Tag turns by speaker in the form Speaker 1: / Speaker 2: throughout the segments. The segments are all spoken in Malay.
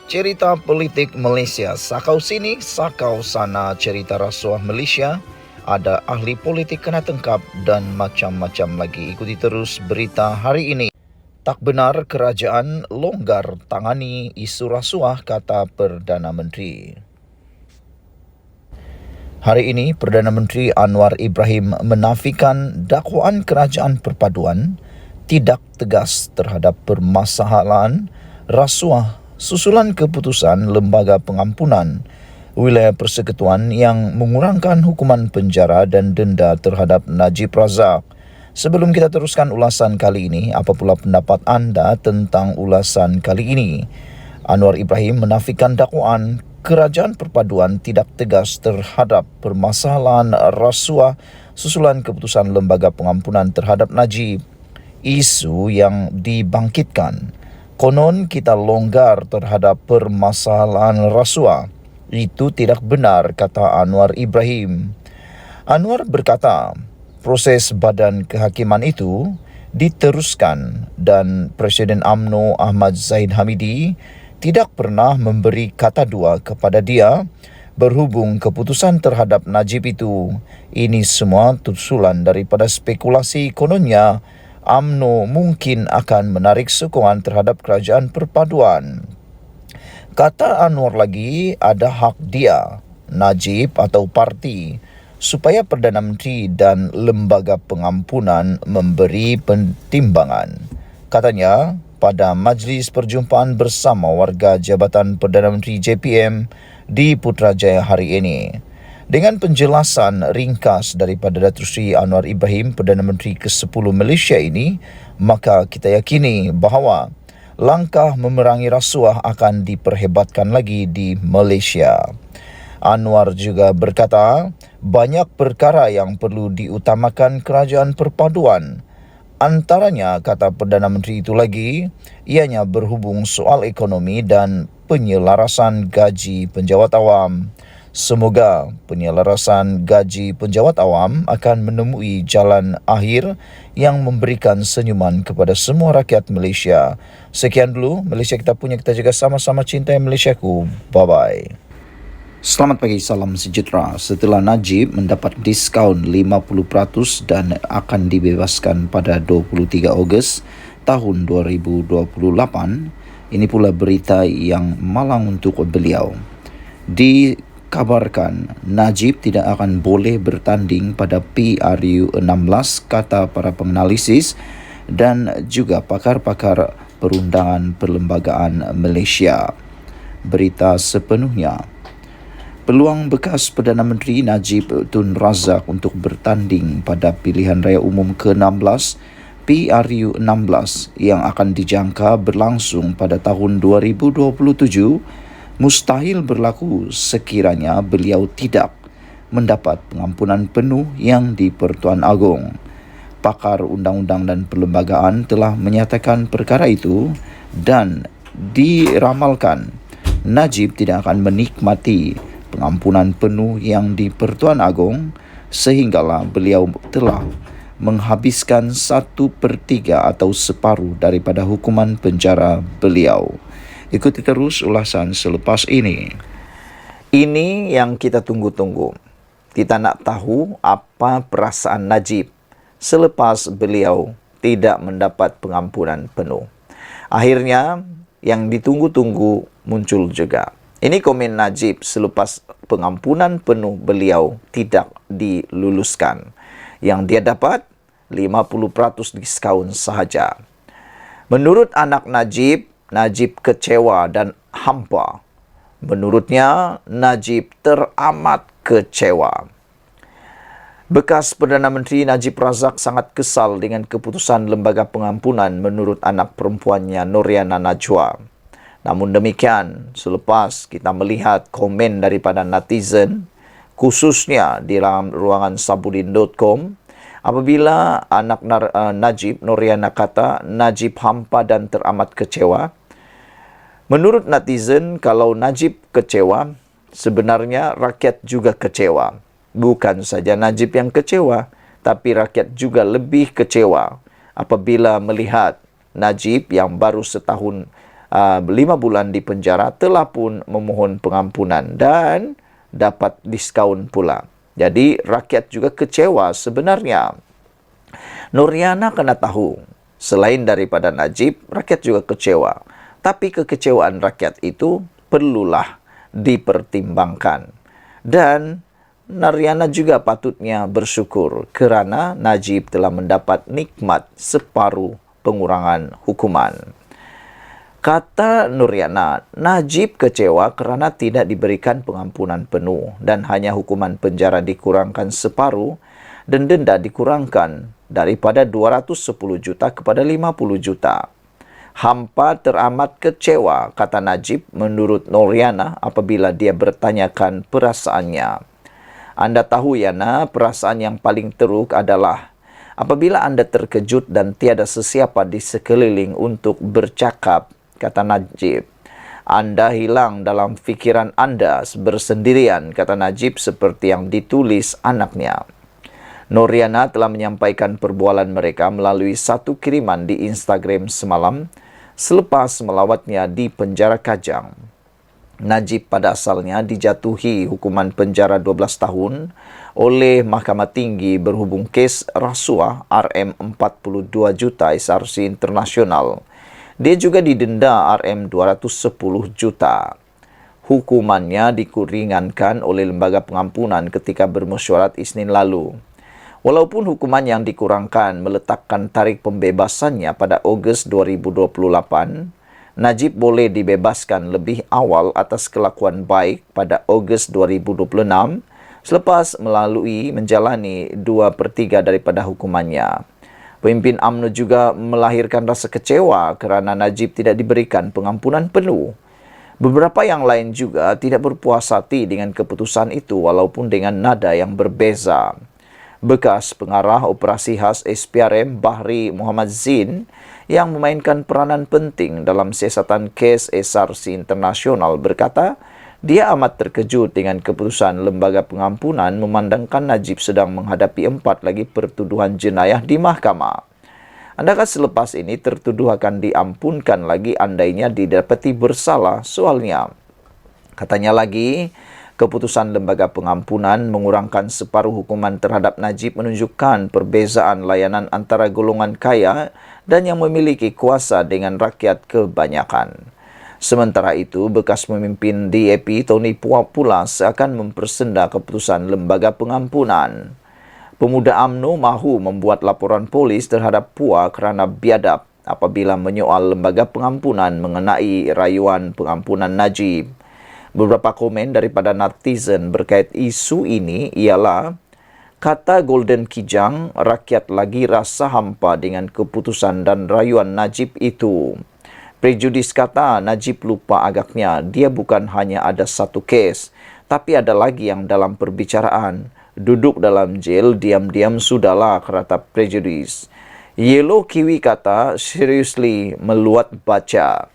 Speaker 1: Cerita politik Malaysia, sakau sini, sakau sana, cerita rasuah Malaysia, ada ahli politik kena tangkap dan macam-macam lagi. Ikuti terus berita hari ini. Tak benar kerajaan longgar tangani isu rasuah, kata Perdana Menteri. Hari ini, Perdana Menteri Anwar Ibrahim menafikan dakwaan kerajaan perpaduan tidak tegas terhadap permasalahan rasuah susulan keputusan Lembaga Pengampunan Wilayah Persekutuan yang mengurangkan hukuman penjara dan denda terhadap Najib Razak. Sebelum kita teruskan ulasan kali ini, apa pula pendapat anda tentang ulasan kali ini? Anwar Ibrahim menafikan dakwaan kerajaan perpaduan tidak tegas terhadap permasalahan rasuah susulan keputusan Lembaga Pengampunan terhadap Najib. Isu yang dibangkitkan, konon kita longgar terhadap permasalahan rasuah. Itu tidak benar, kata Anwar Ibrahim. Anwar berkata, proses badan kehakiman itu diteruskan dan Presiden UMNO Ahmad Zahid Hamidi tidak pernah memberi kata dua kepada dia berhubung keputusan terhadap Najib itu. Ini semua susulan daripada spekulasi kononnya UMNO mungkin akan menarik sokongan terhadap kerajaan perpaduan. Kata Anwar lagi, ada hak dia, Najib atau parti, supaya Perdana Menteri dan Lembaga Pengampunan memberi pertimbangan. Katanya, pada Majlis Perjumpaan Bersama Warga Jabatan Perdana Menteri JPM di Putrajaya hari ini. Dengan penjelasan ringkas daripada Datuk Seri Anwar Ibrahim, Perdana Menteri ke-10 Malaysia ini, maka kita yakini bahawa langkah memerangi rasuah akan diperhebatkan lagi di Malaysia. Anwar juga berkata, banyak perkara yang perlu diutamakan kerajaan perpaduan. Antaranya, kata Perdana Menteri itu lagi, ianya berhubung soal ekonomi dan penyelarasan gaji penjawat awam. Semoga penyelarasan gaji penjawat awam akan menemui jalan akhir yang memberikan senyuman kepada semua rakyat Malaysia. Sekian dulu, Malaysia kita punya, kita jaga sama-sama cintai Malaysiaku. Bye-bye. Selamat pagi, salam sejahtera. Setelah Najib mendapat diskaun 50% dan akan dibebaskan pada 23 Ogos tahun 2028, ini pula berita yang malang untuk beliau. Dikabarkan Najib tidak akan boleh bertanding pada PRU 16, kata para penganalisis dan juga pakar-pakar perundangan perlembagaan Malaysia. Berita sepenuhnya. Peluang bekas Perdana Menteri Najib Tun Razak untuk bertanding pada pilihan raya umum ke-16 PRU 16 yang akan dijangka berlangsung pada tahun 2027 mustahil berlaku sekiranya beliau tidak mendapat pengampunan penuh yang di-Pertuan Agong. Pakar undang-undang dan perlembagaan telah menyatakan perkara itu dan diramalkan Najib tidak akan menikmati pengampunan penuh yang di-Pertuan Agong sehinggalah beliau telah menghabiskan 1/3 atau separuh daripada hukuman penjara beliau. Ikuti terus ulasan selepas ini. Ini yang kita tunggu-tunggu. Kita nak tahu apa perasaan Najib selepas beliau tidak mendapat pengampunan penuh. Akhirnya yang ditunggu-tunggu muncul juga. Ini komen Najib selepas pengampunan penuh beliau tidak diluluskan. Yang dia dapat 50% diskaun sahaja. Menurut anak Najib, Najib kecewa dan hampa. Menurutnya, Najib teramat kecewa. Bekas Perdana Menteri Najib Razak sangat kesal dengan keputusan Lembaga Pengampunan menurut anak perempuannya Noriana Najwa. Namun demikian, selepas kita melihat komen daripada netizen, khususnya di dalam ruangan sabudin.com, apabila anak Najib, Noriana kata, Najib hampa dan teramat kecewa. Menurut netizen, kalau Najib kecewa, sebenarnya rakyat juga kecewa. Bukan saja Najib yang kecewa, tapi rakyat juga lebih kecewa apabila melihat Najib yang baru setahun 5 bulan di penjara telah pun memohon pengampunan dan dapat diskaun pula. Jadi rakyat juga kecewa sebenarnya. Nuriana kena tahu, selain daripada Najib, rakyat juga kecewa. Tapi kekecewaan rakyat itu perlulah dipertimbangkan. Dan Nuriana juga patutnya bersyukur kerana Najib telah mendapat nikmat separuh pengurangan hukuman. Kata Nuriana, Najib kecewa kerana tidak diberikan pengampunan penuh dan hanya hukuman penjara dikurangkan separuh dan denda dikurangkan daripada 210 juta kepada 50 juta. Hampa teramat kecewa, kata Najib menurut Nuriana apabila dia bertanyakan perasaannya. Anda tahu Yana, perasaan yang paling teruk adalah apabila anda terkejut dan tiada sesiapa di sekeliling untuk bercakap, kata Najib. Anda hilang dalam fikiran anda bersendirian, kata Najib seperti yang ditulis anaknya. Nuriana telah menyampaikan perbualan mereka melalui satu kiriman di Instagram semalam selepas melawatnya di penjara Kajang. Najib pada asalnya dijatuhi hukuman penjara 12 tahun oleh Mahkamah Tinggi berhubung kes rasuah RM42 juta SRC Internasional. Dia juga didenda RM210 juta. Hukumannya dikuringankan oleh Lembaga Pengampunan ketika bermesyuarat Isnin lalu. Walaupun hukuman yang dikurangkan meletakkan tarikh pembebasannya pada Ogos 2028, Najib boleh dibebaskan lebih awal atas kelakuan baik pada Ogos 2026 selepas menjalani 2/3 daripada hukumannya. Pemimpin UMNO juga melahirkan rasa kecewa kerana Najib tidak diberikan pengampunan penuh. Beberapa yang lain juga tidak berpuas hati dengan keputusan itu walaupun dengan nada yang berbeza. Bekas pengarah operasi khas SPRM Bahri Muhammad Zin yang memainkan peranan penting dalam siasatan kes SRC Internasional berkata, dia amat terkejut dengan keputusan Lembaga Pengampunan memandangkan Najib sedang menghadapi 4 lagi pertuduhan jenayah di mahkamah. Andakah selepas ini tertuduh akan diampunkan lagi andainya didapati bersalah soalnya? Katanya lagi, keputusan Lembaga Pengampunan mengurangkan separuh hukuman terhadap Najib menunjukkan perbezaan layanan antara golongan kaya dan yang memiliki kuasa dengan rakyat kebanyakan. Sementara itu, bekas pemimpin DAP Tony Pua pula seakan mempersenda keputusan Lembaga Pengampunan. Pemuda UMNO mahu membuat laporan polis terhadap Pua kerana biadab apabila menyoal Lembaga Pengampunan mengenai rayuan pengampunan Najib. Beberapa komen daripada netizen berkait isu ini ialah, kata Golden Kijang, rakyat lagi rasa hampa dengan keputusan dan rayuan Najib itu. Prejudis kata Najib lupa agaknya dia bukan hanya ada satu kes, tapi ada lagi yang dalam perbicaraan. Duduk dalam jail, diam-diam sudahlah, kata prejudis. Yellow Kiwi kata, seriously meluat baca.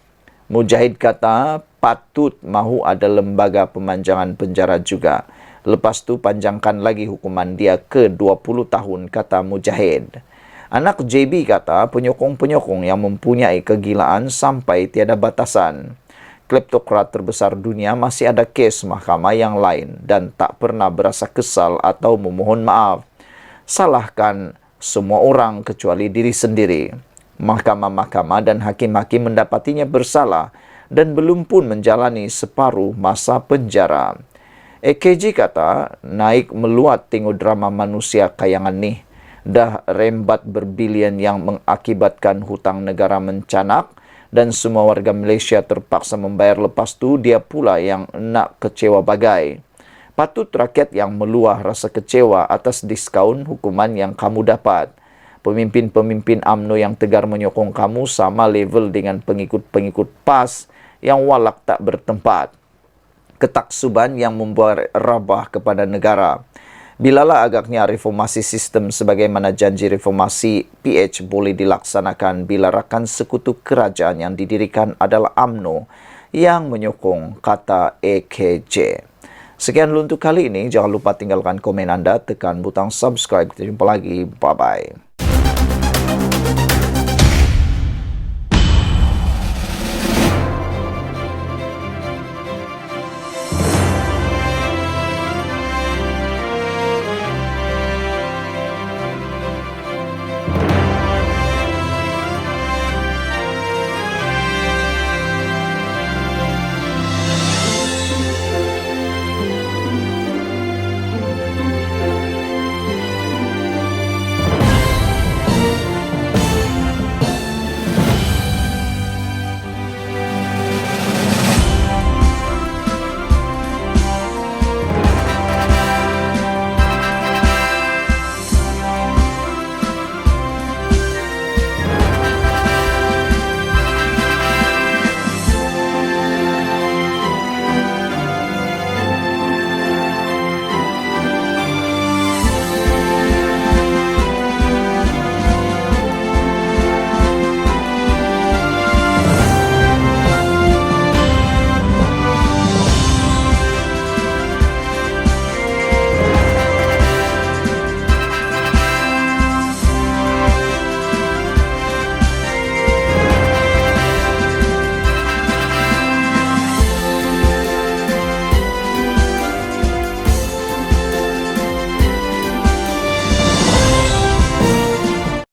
Speaker 1: Mujahid kata, patut mahu ada lembaga pemanjangan penjara juga. Lepas tu panjangkan lagi hukuman dia ke 20 tahun, kata Mujahid. Anak JB kata, penyokong-penyokong yang mempunyai kegilaan sampai tiada batasan. Kleptokrat terbesar dunia masih ada kes mahkamah yang lain dan tak pernah berasa kesal atau memohon maaf. Salahkan semua orang kecuali diri sendiri. Mahkamah-mahkamah dan hakim-hakim mendapatinya bersalah dan belum pun menjalani separuh masa penjara. EKJ kata, naik meluat tengok drama manusia kayangan ni. Dah rembat berbilion yang mengakibatkan hutang negara mencanak dan semua warga Malaysia terpaksa membayar, lepas tu dia pula yang nak kecewa bagai. Patut rakyat yang meluah rasa kecewa atas diskaun hukuman yang kamu dapat. Pemimpin-pemimpin UMNO yang tegar menyokong kamu sama level dengan pengikut-pengikut PAS yang walak tak bertempat. Ketaksuban yang membuat rabah kepada negara. Bilalah agaknya reformasi sistem sebagaimana janji reformasi PH boleh dilaksanakan bila rakan sekutu kerajaan yang didirikan adalah UMNO yang menyokong, kata EKJ. Sekian dulu untuk kali ini. Jangan lupa tinggalkan komen anda, tekan butang subscribe. Kita jumpa lagi. Bye-bye.